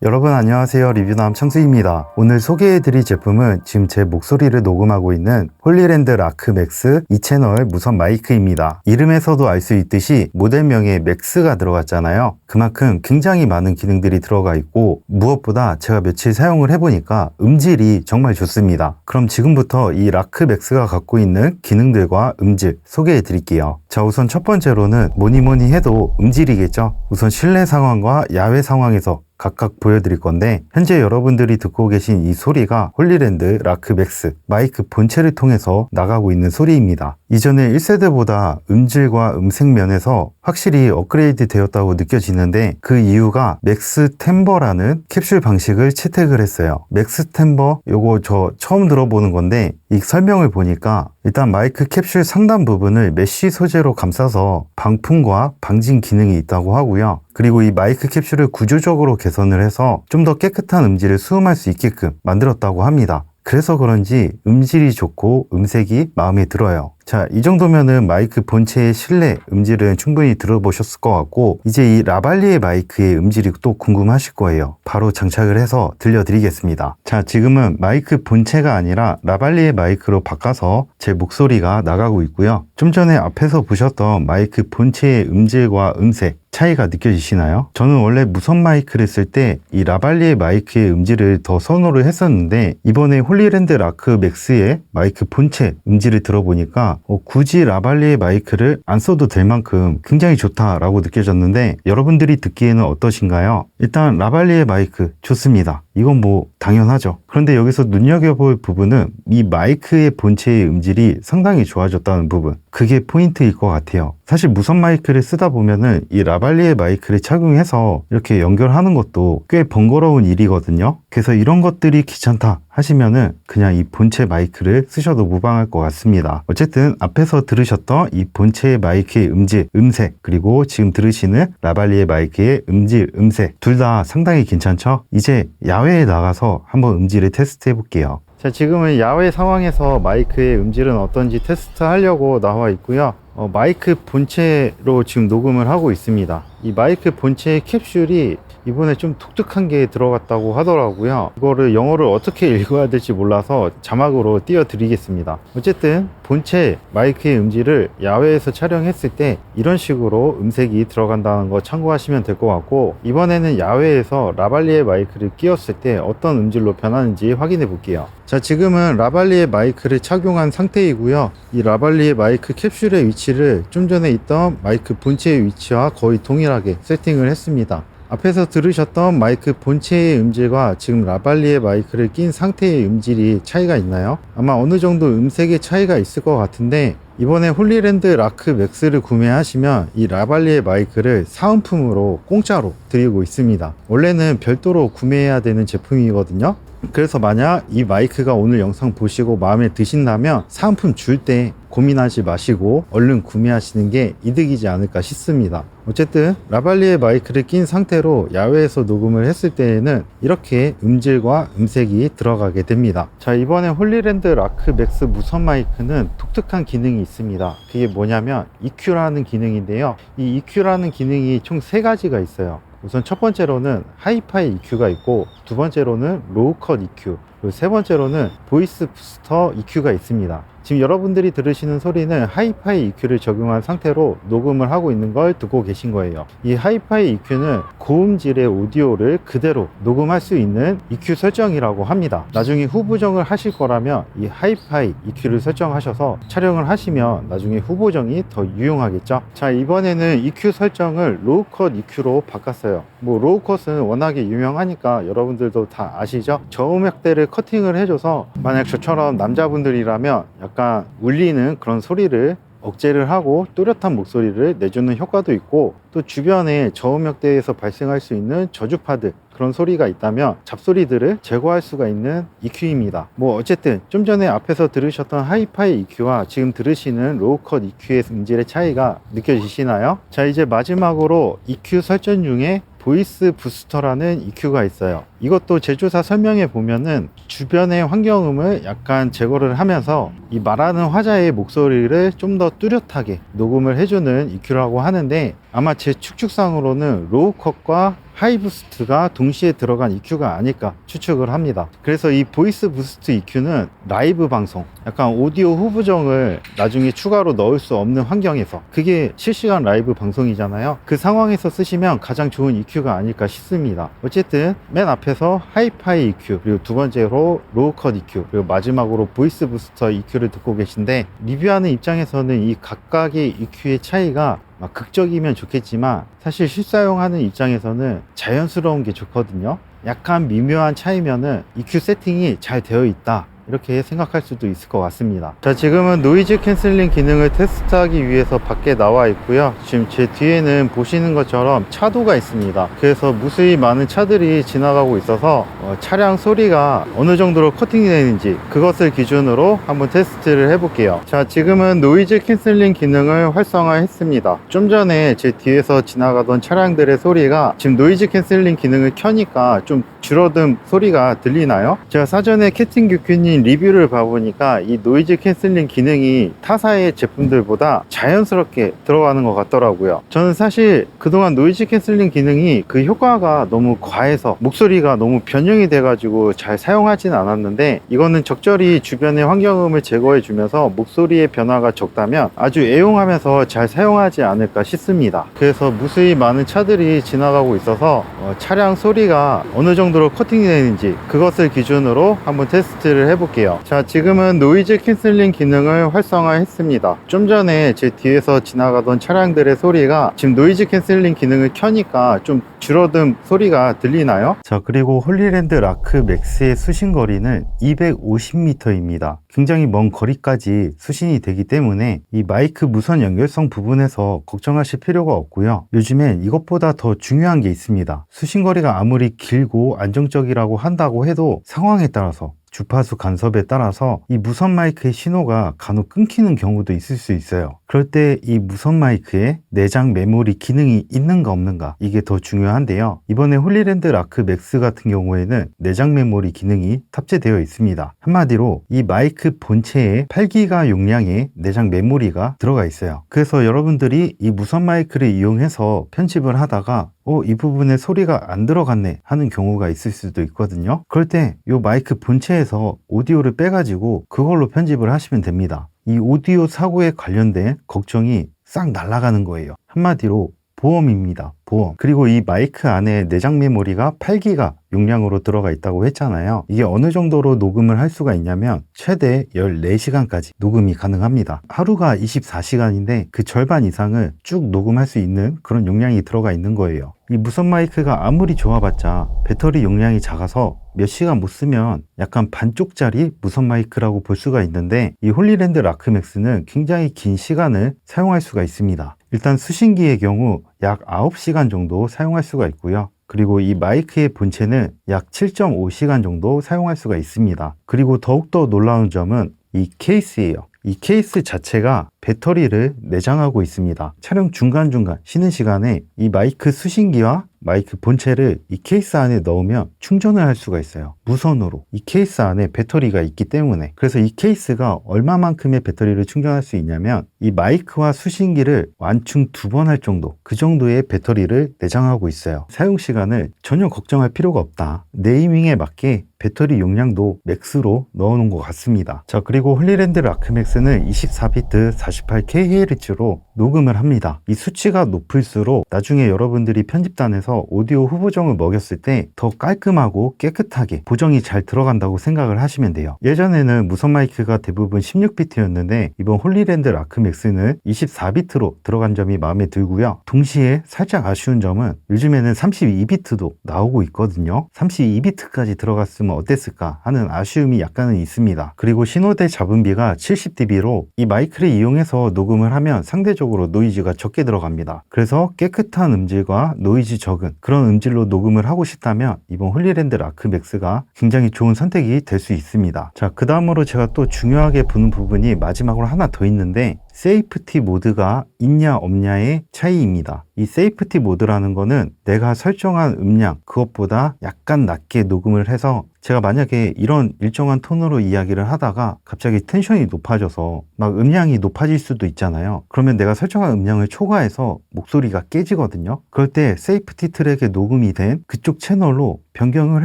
여러분 안녕하세요. 리뷰남 청수입니다. 오늘 소개해드릴 제품은 지금 제 목소리를 녹음하고 있는 홀리랜드 라크 맥스 2채널 무선 마이크입니다. 이름에서도 알 수 있듯이 모델명에 맥스가 들어갔잖아요. 그만큼 굉장히 많은 기능들이 들어가 있고 무엇보다 제가 며칠 사용을 해보니까 음질이 정말 좋습니다. 그럼 지금부터 이 라크 맥스가 갖고 있는 기능들과 음질 소개해드릴게요. 자, 우선 첫 번째로는 뭐니 해도 음질이겠죠. 우선 실내 상황과 야외 상황에서 각각 보여드릴 건데, 현재 여러분들이 듣고 계신 이 소리가 홀리랜드 라크 맥스 마이크 본체를 통해서 나가고 있는 소리입니다. 이전에 1세대보다 음질과 음색 면에서 확실히 업그레이드 되었다고 느껴지는데, 그 이유가 맥스 템버라는 캡슐 방식을 채택을 했어요. 맥스 템버, 요거 저 처음 들어보는 건데, 이 설명을 보니까 일단 마이크 캡슐 상단 부분을 메쉬 소재로 감싸서 방풍과 방진 기능이 있다고 하고요. 그리고 이 마이크 캡슐을 구조적으로 개선을 해서 좀 더 깨끗한 음질을 수음할 수 있게끔 만들었다고 합니다. 그래서 그런지 음질이 좋고 음색이 마음에 들어요. 자, 이 정도면은 마이크 본체의 실내 음질은 충분히 들어보셨을 것 같고, 이제 이 라발리에 마이크의 음질이 또 궁금하실 거예요. 바로 장착을 해서 들려드리겠습니다. 자, 지금은 마이크 본체가 아니라 라발리에 마이크로 바꿔서 제 목소리가 나가고 있고요. 좀 전에 앞에서 보셨던 마이크 본체의 음질과 음색 차이가 느껴지시나요? 저는 원래 무선 마이크를 쓸 때 이 라발리에 마이크의 음질을 더 선호를 했었는데, 이번에 홀리랜드 라크 맥스의 마이크 본체 음질을 들어보니까 굳이 라발리에 마이크를 안 써도 될 만큼 굉장히 좋다라고 느껴졌는데, 여러분들이 듣기에는 어떠신가요? 일단 라발리에 마이크 좋습니다. 이건 뭐 당연하죠. 그런데 여기서 눈여겨볼 부분은 이 마이크의 본체의 음질이 상당히 좋아졌다는 부분, 그게 포인트일 것 같아요. 사실 무선 마이크를 쓰다 보면은 이 라발리에 마이크를 착용해서 이렇게 연결하는 것도 꽤 번거로운 일이거든요. 그래서 이런 것들이 귀찮다 하시면은 그냥 이 본체 마이크를 쓰셔도 무방할 것 같습니다. 어쨌든 앞에서 들으셨던 이 본체의 마이크의 음질, 음색, 그리고 지금 들으시는 라발리에 마이크의 음질, 음색 둘 다 상당히 괜찮죠? 이제 야외에 나가서 한번 음질을 테스트 해볼게요. 자, 지금은 야외 상황에서 마이크의 음질은 어떤지 테스트 하려고 나와 있고요. 마이크 본체로 지금 녹음을 하고 있습니다. 이 마이크 본체의 캡슐이 이번에 좀 독특한 게 들어갔다고 하더라고요. 이거를 영어를 어떻게 읽어야 될지 몰라서 자막으로 띄워드리겠습니다. 어쨌든 본체 마이크의 음질을 야외에서 촬영했을 때 이런 식으로 음색이 들어간다는 거 참고하시면 될 것 같고, 이번에는 야외에서 라발리에 마이크를 끼웠을 때 어떤 음질로 변하는지 확인해 볼게요. 자, 지금은 라발리에 마이크를 착용한 상태이고요. 이 라발리에 마이크 캡슐의 위치를 좀 전에 있던 마이크 본체의 위치와 거의 동일하게 세팅을 했습니다. 앞에서 들으셨던 마이크 본체의 음질과 지금 라발리에 마이크를 낀 상태의 음질이 차이가 있나요? 아마 어느 정도 음색의 차이가 있을 것 같은데, 이번에 홀리랜드 라크 맥스를 구매하시면 이 라발리에 마이크를 사은품으로 공짜로 드리고 있습니다. 원래는 별도로 구매해야 되는 제품이거든요. 그래서 만약 이 마이크가 오늘 영상 보시고 마음에 드신다면 사은품 줄 때 고민하지 마시고 얼른 구매하시는 게 이득이지 않을까 싶습니다. 어쨌든 라발리에 마이크를 낀 상태로 야외에서 녹음을 했을 때에는 이렇게 음질과 음색이 들어가게 됩니다. 자, 이번에 홀리랜드 라크 맥스 무선 마이크는 독특한 기능이 있습니다. 그게 뭐냐면 EQ라는 기능인데요. 이 EQ라는 기능이 총 3가지가 있어요. 우선 첫 번째로는 하이파이 EQ가 있고, 두 번째로는 로우 컷 EQ, 그리고 세 번째로는 보이스 부스터 EQ가 있습니다. 지금 여러분들이 들으시는 소리는 하이파이 EQ를 적용한 상태로 녹음을 하고 있는 걸 듣고 계신 거예요. 이 하이파이 EQ는 고음질의 오디오를 그대로 녹음할 수 있는 EQ 설정이라고 합니다. 나중에 후보정을 하실 거라면 이 하이파이 EQ를 설정하셔서 촬영을 하시면 나중에 후보정이 더 유용하겠죠. 자, 이번에는 EQ 설정을 로우 컷 EQ로 바꿨어요. 뭐 로우 컷은 워낙에 유명하니까 여러분들도 다 아시죠? 저음역대를 커팅을 해줘서 만약 저처럼 남자분들이라면 약간 울리는 그런 소리를 억제를 하고 또렷한 목소리를 내주는 효과도 있고, 또 주변에 저음역대에서 발생할 수 있는 저주파들, 그런 소리가 있다면 잡소리들을 제거할 수가 있는 EQ입니다. 뭐 어쨌든 좀 전에 앞에서 들으셨던 하이파이 EQ와 지금 들으시는 로우 컷 EQ의 음질의 차이가 느껴지시나요? 자, 이제 마지막으로 EQ 설정 중에 보이스 부스터라는 EQ가 있어요. 이것도 제조사 설명에 보면은 주변의 환경음을 약간 제거를 하면서 이 말하는 화자의 목소리를 좀 더 뚜렷하게 녹음을 해주는 EQ라고 하는데, 아마 제 추측상으로는 로우 컷과 하이 부스트가 동시에 들어간 EQ가 아닐까 추측을 합니다. 그래서 이 보이스 부스트 EQ는 라이브 방송, 약간 오디오 후보정을 나중에 추가로 넣을 수 없는 환경에서, 그게 실시간 라이브 방송이잖아요. 그 상황에서 쓰시면 가장 좋은 EQ가 아닐까 싶습니다. 어쨌든 맨 앞에서 하이파이 EQ, 그리고 두 번째로 로우 컷 EQ, 그리고 마지막으로 보이스 부스터 EQ를 듣고 계신데, 리뷰하는 입장에서는 이 각각의 EQ의 차이가 막 극적이면 좋겠지만 사실 실사용하는 입장에서는 자연스러운 게 좋거든요. 약간 미묘한 차이면은 EQ 세팅이 잘 되어 있다, 이렇게 생각할 수도 있을 것 같습니다. 자, 지금은 노이즈 캔슬링 기능을 테스트하기 위해서 밖에 나와 있고요. 지금 제 뒤에는 보시는 것처럼 차도가 있습니다. 그래서 무수히 많은 차들이 지나가고 있어서 차량 소리가 어느 정도로 커팅이 되는지 그것을 기준으로 한번 테스트를 해볼게요. 자, 지금은 노이즈 캔슬링 기능을 활성화했습니다. 좀 전에 제 뒤에서 지나가던 차량들의 소리가 지금 노이즈 캔슬링 기능을 켜니까 좀 줄어든 소리가 들리나요? 제가 사전에 캡틴 규큐님 리뷰를 봐보니까 이 노이즈 캔슬링 기능이 타사의 제품들보다 자연스럽게 들어가는 것 같더라고요. 저는 사실 그동안 노이즈 캔슬링 기능이 그 효과가 너무 과해서 목소리가 너무 변형이 돼가지고 잘 사용하진 않았는데, 이거는 적절히 주변의 환경음을 제거해 주면서 목소리의 변화가 적다면 아주 애용하면서 잘 사용하지 않을까 싶습니다. 그래서 무수히 많은 차들이 지나가고 있어서 차량 소리가 어느 정도로 커팅이 되는지 그것을 기준으로 한번 테스트를 해볼게요. 자, 지금은 노이즈 캔슬링 기능을 활성화했습니다. 좀 전에 제 뒤에서 지나가던 차량들의 소리가 지금 노이즈 캔슬링 기능을 켜니까 좀 줄어든 소리가 들리나요? 자, 그리고 홀리랜드 라크 맥스의 수신 거리는 250m입니다. 굉장히 먼 거리까지 수신이 되기 때문에 이 마이크 무선 연결성 부분에서 걱정하실 필요가 없고요. 요즘엔 이것보다 더 중요한 게 있습니다. 수신 거리가 아무리 길고 안정적이라고 한다고 해도 상황에 따라서, 주파수 간섭에 따라서 이 무선 마이크의 신호가 간혹 끊기는 경우도 있을 수 있어요. 그럴 때 이 무선 마이크에 내장 메모리 기능이 있는가 없는가, 이게 더 중요한데요. 이번에 홀리랜드 라크 맥스 같은 경우에는 내장 메모리 기능이 탑재되어 있습니다. 한마디로 이 마이크 본체에 8기가 용량의 내장 메모리가 들어가 있어요. 그래서 여러분들이 이 무선 마이크를 이용해서 편집을 하다가 이 부분에 소리가 안 들어갔네 하는 경우가 있을 수도 있거든요. 그럴 때 이 마이크 본체에서 오디오를 빼가지고 그걸로 편집을 하시면 됩니다. 이 오디오 사고에 관련된 걱정이 싹 날아가는 거예요. 한마디로 보험입니다. 보험. 그리고 이 마이크 안에 내장 메모리가 8기가 용량으로 들어가 있다고 했잖아요. 이게 어느 정도로 녹음을 할 수가 있냐면 최대 14시간까지 녹음이 가능합니다. 하루가 24시간인데 그 절반 이상을 쭉 녹음할 수 있는 그런 용량이 들어가 있는 거예요. 이 무선 마이크가 아무리 좋아봤자 배터리 용량이 작아서 몇 시간 못 쓰면 약간 반쪽짜리 무선 마이크라고 볼 수가 있는데, 이 홀리랜드 라크 맥스는 굉장히 긴 시간을 사용할 수가 있습니다. 일단 수신기의 경우 약 9시간 정도 사용할 수가 있고요. 그리고 이 마이크의 본체는 약 7.5시간 정도 사용할 수가 있습니다. 그리고 더욱더 놀라운 점은 이 케이스예요. 이 케이스 자체가 배터리를 내장하고 있습니다. 촬영 중간중간 쉬는 시간에 이 마이크 수신기와 마이크 본체를 이 케이스 안에 넣으면 충전을 할 수가 있어요. 무선으로. 이 케이스 안에 배터리가 있기 때문에. 그래서 이 케이스가 얼마만큼의 배터리를 충전할 수 있냐면 이 마이크와 수신기를 완충 2번 할 정도, 그 정도의 배터리를 내장하고 있어요. 사용 시간을 전혀 걱정할 필요가 없다. 네이밍에 맞게 배터리 용량도 맥스로 넣어놓은 것 같습니다. 자, 그리고 홀리랜드 라크 맥스는 24비트 48kHz로 녹음을 합니다. 이 수치가 높을수록 나중에 여러분들이 편집단에서 오디오 후보정을 먹였을 때 더 깔끔하고 깨끗하게 보정이 잘 들어간다고 생각을 하시면 돼요. 예전에는 무선 마이크가 대부분 16비트였는데 이번 홀리랜드 라크 맥스는 24비트로 들어간 점이 마음에 들고요. 동시에 살짝 아쉬운 점은 요즘에는 32비트도 나오고 있거든요. 32비트까지 들어갔으면 어땠을까 하는 아쉬움이 약간은 있습니다. 그리고 신호대 잡음비가 70dB로 이 마이크를 이용해서 녹음을 하면 상대적으로 노이즈가 적게 들어갑니다. 그래서 깨끗한 음질과 노이즈 적은 그런 음질로 녹음을 하고 싶다면 이번 홀리랜드 라크 맥스가 굉장히 좋은 선택이 될 수 있습니다. 자, 그 다음으로 제가 또 중요하게 보는 부분이 마지막으로 하나 더 있는데, 세이프티 모드가 있냐 없냐의 차이입니다. 이 세이프티 모드라는 거는 내가 설정한 음량 그것보다 약간 낮게 녹음을 해서 제가 만약에 이런 일정한 톤으로 이야기를 하다가 갑자기 텐션이 높아져서 막 음량이 높아질 수도 있잖아요. 그러면 내가 설정한 음량을 초과해서 목소리가 깨지거든요. 그럴 때 세이프티 트랙에 녹음이 된 그쪽 채널로 변경을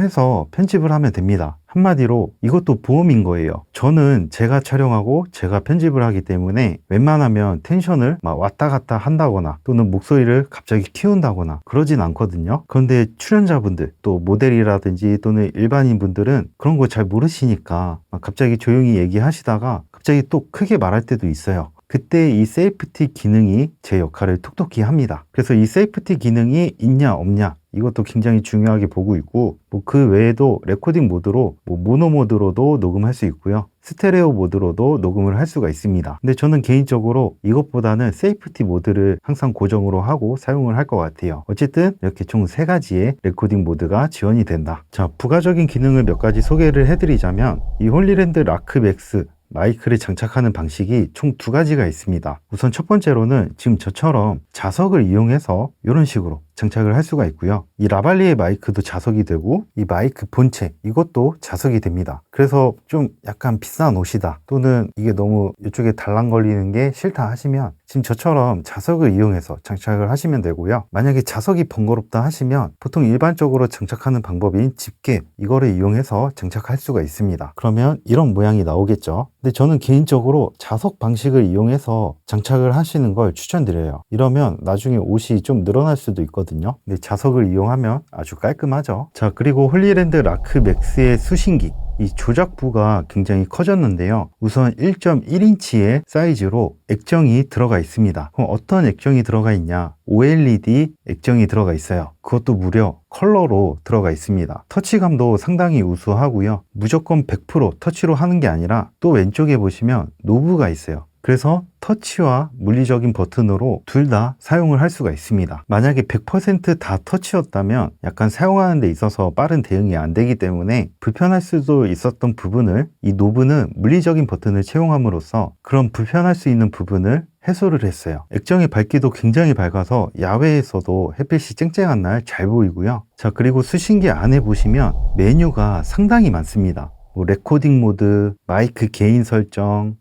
해서 편집을 하면 됩니다. 한마디로 이것도 보험인 거예요. 저는 제가 촬영하고 제가 편집을 하기 때문에 웬만하면 텐션을 막 왔다 갔다 한다거나 또는 목소리를 갑자기 키운다거나 그러진 않거든요. 그런데 출연자분들 또 모델이라든지 또는 일반인 분들은 그런 거 잘 모르시니까 막 갑자기 조용히 얘기하시다가 갑자기 또 크게 말할 때도 있어요. 그때 이 세이프티 기능이 제 역할을 톡톡히 합니다. 그래서 이 세이프티 기능이 있냐 없냐 이것도 굉장히 중요하게 보고 있고 그 외에도 레코딩 모드로 모노 모드로도 녹음할 수 있고요. 스테레오 모드로도 녹음을 할 수가 있습니다. 근데 저는 개인적으로 이것보다는 세이프티 모드를 항상 고정으로 하고 사용을 할 것 같아요. 어쨌든 이렇게 총 3가지의 레코딩 모드가 지원이 된다. 자, 부가적인 기능을 몇 가지 소개를 해드리자면 이 홀리랜드 라크 맥스 마이크를 장착하는 방식이 총 2가지가 있습니다. 우선 첫 번째로는 지금 저처럼 자석을 이용해서 이런 식으로 장착을 할 수가 있고요. 이 라발리에 마이크도 자석이 되고 이 마이크 본체 이것도 자석이 됩니다. 그래서 좀 약간 비싼 옷이다 또는 이게 너무 이쪽에 달랑거리는 게 싫다 하시면 지금 저처럼 자석을 이용해서 장착을 하시면 되고요. 만약에 자석이 번거롭다 하시면 보통 일반적으로 장착하는 방법인 집게 이거를 이용해서 장착할 수가 있습니다. 그러면 이런 모양이 나오겠죠. 근데 저는 개인적으로 자석 방식을 이용해서 장착을 하시는 걸 추천드려요. 이러면 나중에 옷이 좀 늘어날 수도 있거든요. 근데 자석을 이용하면 아주 깔끔하죠. 자, 그리고 홀리랜드 라크 맥스의 수신기 이 조작부가 굉장히 커졌는데요. 우선 1.1인치의 사이즈로 액정이 들어가 있습니다. 그럼 어떤 액정이 들어가 있냐? OLED 액정이 들어가 있어요. 그것도 무려 컬러로 들어가 있습니다. 터치감도 상당히 우수하고요. 무조건 100% 터치로 하는 게 아니라 또 왼쪽에 보시면 노브가 있어요. 그래서 터치와 물리적인 버튼으로 둘 다 사용을 할 수가 있습니다. 만약에 100% 터치였다면 약간 사용하는 데 있어서 빠른 대응이 안 되기 때문에 불편할 수도 있었던 부분을 이 노브는 물리적인 버튼을 채용함으로써 그런 불편할 수 있는 부분을 해소를 했어요. 액정의 밝기도 굉장히 밝아서 야외에서도 햇빛이 쨍쨍한 날 잘 보이고요. 자, 그리고 수신기 안에 보시면 메뉴가 상당히 많습니다. 레코딩 모드, 마이크 게인 설정,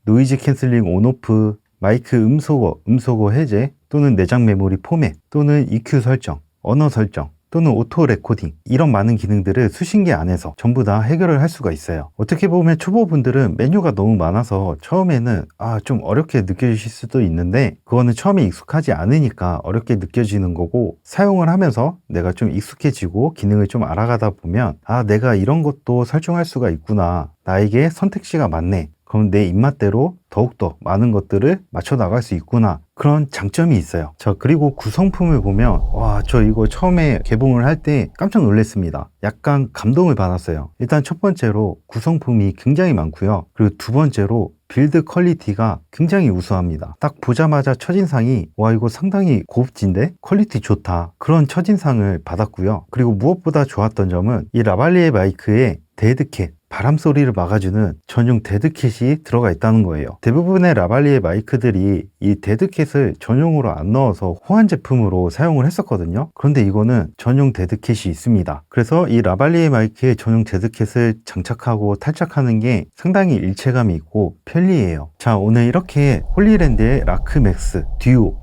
노이즈 캔슬링 온오프, 마이크 음소거 해제 또는 내장 메모리 포맷 또는 EQ 설정, 언어 설정 또는 오토 레코딩 이런 많은 기능들을 수신기 안에서 전부 다 해결을 할 수가 있어요. 어떻게 보면 초보분들은 메뉴가 너무 많아서 처음에는 좀 어렵게 느껴지실 수도 있는데 그거는 처음에 익숙하지 않으니까 어렵게 느껴지는 거고 사용을 하면서 내가 좀 익숙해지고 기능을 좀 알아가다 보면 내가 이런 것도 설정할 수가 있구나. 나에게 선택지가 많네. 그럼 내 입맛대로 더욱더 많은 것들을 맞춰 나갈 수 있구나. 그런 장점이 있어요. 자, 그리고 구성품을 보면 저 이거 처음에 개봉을 할 때 깜짝 놀랐습니다. 약간 감동을 받았어요. 일단 첫 번째로 구성품이 굉장히 많고요. 그리고 두 번째로 빌드 퀄리티가 굉장히 우수합니다. 딱 보자마자 첫인상이 이거 상당히 고급진데 퀄리티 좋다. 그런 첫인상을 받았고요. 그리고 무엇보다 좋았던 점은 이 라발리에 마이크에 데드캣 바람 소리를 막아주는 전용 데드캣이 들어가 있다는 거예요. 대부분의 라발리에 마이크들이 이 데드캣을 전용으로 안 넣어서 호환 제품으로 사용을 했었거든요. 그런데 이거는 전용 데드캣이 있습니다. 그래서 이 라발리에 마이크에 전용 데드캣을 장착하고 탈착하는 게 상당히 일체감이 있고 편리해요. 자, 오늘 이렇게 홀리랜드의 라크 맥스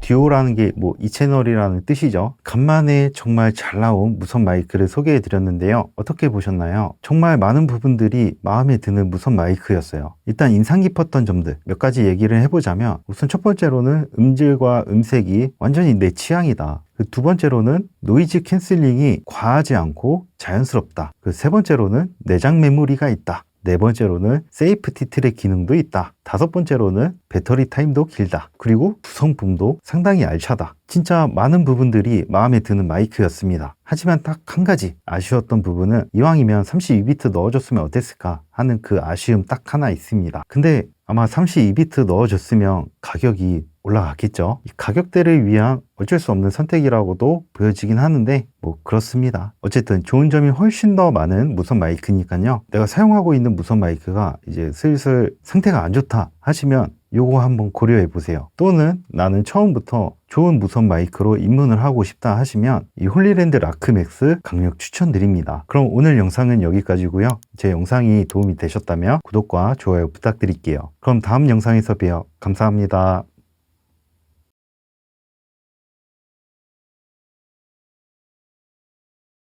듀오라는 게 이 채널이라는 뜻이죠. 간만에 정말 잘 나온 무선 마이크를 소개해 드렸는데요. 어떻게 보셨나요? 정말 많은 부분들이 마음에 드는 무선 마이크였어요. 일단 인상 깊었던 점들 몇 가지 얘기를 해보자면 우선 첫 번째로는 음질과 음색이 완전히 내 취향이다. 두 번째로는 노이즈 캔슬링이 과하지 않고 자연스럽다. 세 번째로는 내장 메모리가 있다. 네 번째로는 세이프티 트랙 기능도 있다. 다섯 번째로는 배터리 타임도 길다. 그리고 구성품도 상당히 알차다. 진짜 많은 부분들이 마음에 드는 마이크였습니다. 하지만 딱 한 가지 아쉬웠던 부분은 이왕이면 32비트 넣어줬으면 어땠을까 하는 그 아쉬움 딱 하나 있습니다. 근데 아마 32비트 넣어줬으면 가격이 올라갔겠죠. 이 가격대를 위한 어쩔 수 없는 선택이라고도 보여지긴 하는데 그렇습니다. 어쨌든 좋은 점이 훨씬 더 많은 무선 마이크니까요. 내가 사용하고 있는 무선 마이크가 이제 슬슬 상태가 안 좋다 하시면 요거 한번 고려해 보세요. 또는 나는 처음부터 좋은 무선 마이크로 입문을 하고 싶다 하시면 이 홀리랜드 라크 맥스 강력 추천드립니다. 그럼 오늘 영상은 여기까지고요. 제 영상이 도움이 되셨다면 구독과 좋아요 부탁드릴게요. 그럼 다음 영상에서 봬요. 감사합니다.